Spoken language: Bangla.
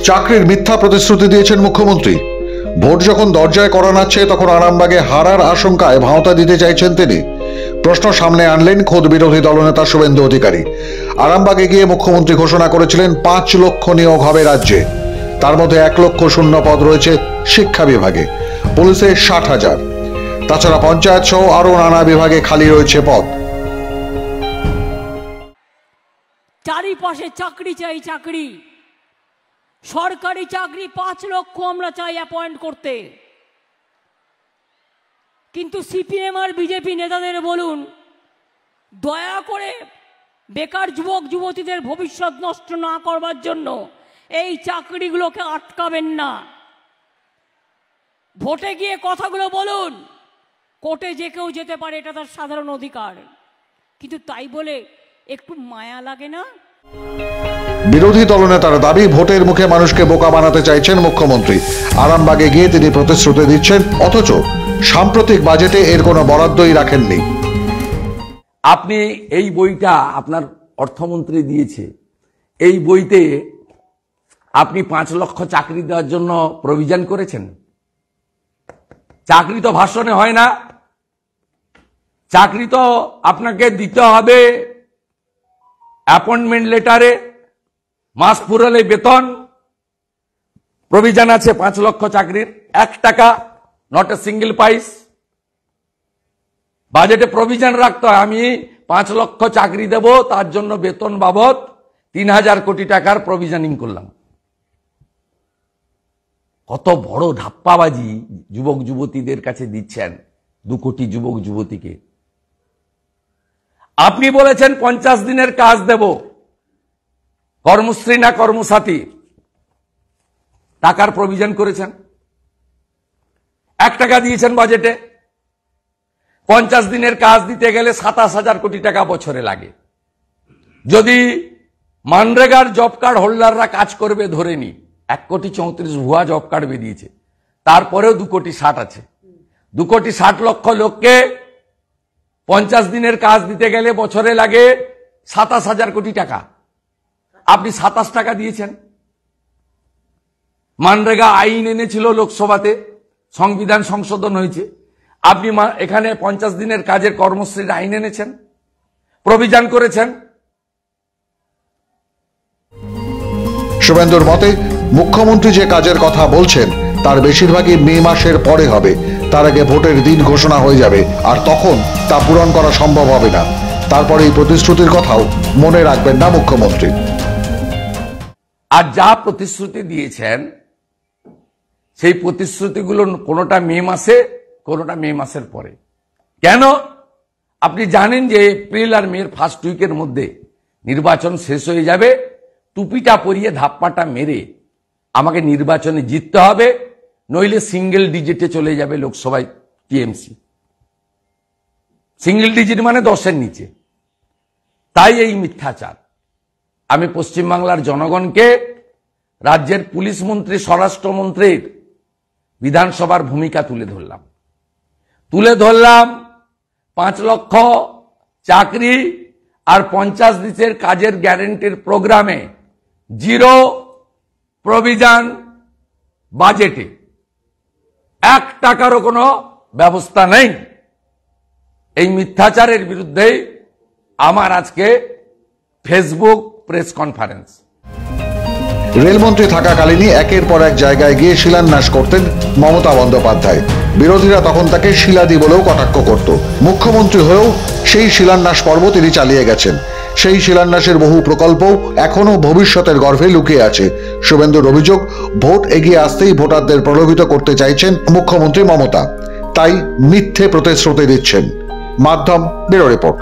চাকরির মিথ্যা প্রতিশ্রুতি দিয়েছেন মুখ্যমন্ত্রী। ভোট যখন দরজায় করা নাচ্ছে তখন আরামবাগে হারার আশঙ্কায় ভাঁওতা দিতে চাইছেন তিনি। প্রশ্ন সামনে আনলেন খোদ বিরোধী দলনেতা শুভেন্দু অধিকারী। আরামবাগে গিয়ে মুখ্যমন্ত্রী ঘোষণা করেছিলেন 5 লক্ষ নিয়োগ হবে রাজ্যে। তার মধ্যে 1 লক্ষ শূন্য পদ রয়েছে শিক্ষা বিভাগে, পুলিশে 60,000। তাছাড়া পঞ্চায়েত সহ আরো নানা বিভাগে খালি রয়েছে পদ। চারিপাশে চাকরি চাই, চাকরি, সরকারি চাকরি 5 লক্ষ আমরা চাই অ্যাপয়েন্ট করতে। কিন্তু সিপিএম আর বিজেপি নেতাদের বলুন, দয়া করে বেকার যুবক যুবতীদের ভবিষ্যৎ নষ্ট না করবার জন্য এই চাকরিগুলোকে আটকাবেন না। ভোটে গিয়ে কথাগুলো বলুন, কোর্টে যে কেউ যেতে পারে, এটা তার সাধারণ অধিকার। কিন্তু তাই বলে একটু মায়া লাগে না? বিরোধী দলনেতার দাবি, ভোটের মুখে মানুষকে বোকা বানাতে চাইছেন মুখ্যমন্ত্রী। আরামবাগে গিয়ে তিনি প্রতিশ্রুতি দিচ্ছেন, অথচ সাম্প্রতিক বাজেটে এর কোনো বরাদ্দই রাখেননি। আপনি এই বইটা আপনার অর্থমন্ত্রী দিয়েছে, এই বইতে আপনি 5 লক্ষ চাকরি দেওয়ার জন্য প্রভিশন করেছেন। চাকরি তো ভাষণে হয় না, চাকরি তো আপনাকে দিতে হবে অ্যাপয়েন্টমেন্ট লেটারে, মাস পুরালে বেতন। প্রভিশন আছে 5 লক্ষ চাকরির, 1 টাকা, নট এ সিঙ্গেল পাইস। বাজেটে প্রভিশন রাখতে হয়, আমি 5 লক্ষ চাকরি দেব, তার জন্য বেতন বাবদ 3000 কোটি টাকার প্রভিশনিং করলাম। কত বড় ধাপ্পাবাজি যুবক যুবতীদের কাছে দিচ্ছেন, 2 কোটি যুবক যুবতীকে। আপনি বলেছেন 50 দিনের কাজ দেব, কর্মশ্রী না কর্মসাথী, টাকার প্রভিশন করেছেন, 1 টাকা দিয়েছেন বাজেটে। 50 দিনের কাজ দিতে গেলে 27,000 কোটি টাকা বছরে লাগে। যদি মানরেগার জব কার্ড হোল্ডাররা কাজ করবে ধরে নি, 1,34,00,000 ভুয়া জব কার্ড বেরিয়েছে, তারপরেও 2,60,00,000 আছে। 2,60,00,000 লোককে 50 দিনের কাজ দিতে গেলে বছরে লাগে 27,000 কোটি টাকা। আপনি 27 টাকা দিয়েছেন। মানরেগা আইন এনেছিল লোকসভাতে, সংবিধান সংশোধন হয়েছে, আপনি এখানে 50 দিনের কাজের কর্মশ্রীর আইন এনেছেন, প্রভিশন করেছেন। শুভেন্দুর মতে, মুখ্যমন্ত্রী যে কাজের কথা বলছেন তার বেশিরভাগই মে মাসের পরে হবে। তার আগে ভোটের দিন ঘোষণা হয়ে যাবে, আর তখন তা পূরণ করা সম্ভব হবে না। তারপরে এই প্রতিশ্রুতির কথাও মনে রাখবেন না মুখ্যমন্ত্রী। আর যা প্রতিশ্রুতি দিয়েছেন, সেই প্রতিশ্রুতিগুলো কোনোটা মে মাসে, কোনোটা মে মাসের পরে। কেন? আপনি জানেন যে এপ্রিল আর মের ফার্স্ট উইকের মধ্যে নির্বাচন শেষ হয়ে যাবে। টুপিটা পরিয়ে ধাপ্পাটা মেরে আমাকে নির্বাচনে জিততে হবে, নইলে সিঙ্গেল ডিজিটে চলে যাবে লোকসভায় টিএমসি। সিঙ্গেল ডিজিট মানে 10-এর নিচে। তাই এই মিথ্যাচার। আমি পশ্চিমবাংলার জনগণকে, রাজ্যের পুলিশ মন্ত্রী, স্বরাষ্ট্রমন্ত্রীর বিধানসভার ভূমিকা তুলে ধরলাম। 5 লক্ষ চাকরি আর 50 দিনের কাজের গ্যারেন্টির প্রোগ্রামে 0 প্রভিশন বাজেটে, 1 টাকারও কোনো ব্যবস্থা নেই। এই মিথ্যাচারের বিরুদ্ধে আমার আজকে ফেসবুক প্রেস কনফারেন্স। রেলমন্ত্রী থাকাকালীনই একের পর এক জায়গায় গিয়ে শিলান্যাস করতেন মমতা বন্দ্যোপাধ্যায়। বিরোধীরা তখন তাকে শিলাদি বলেও কটাক্ষ করত। মুখ্যমন্ত্রী হয়েও সেই শিলান্যাস পর্ব তিনি চালিয়ে গেছেন। সেই শিলান্যাসের বহু প্রকল্প এখনো ভবিষ্যতের গর্ভে লুকিয়ে আছে। শুভেন্দুর অভিযোগ, ভোট এগিয়ে আসতেই ভোটারদের প্রলোভিত করতে চাইছেন মুখ্যমন্ত্রী মমতা, তাই মিথ্যে প্রতিশ্রুতি দিচ্ছেন। মাধ্যম ব্যুরো রিপোর্ট।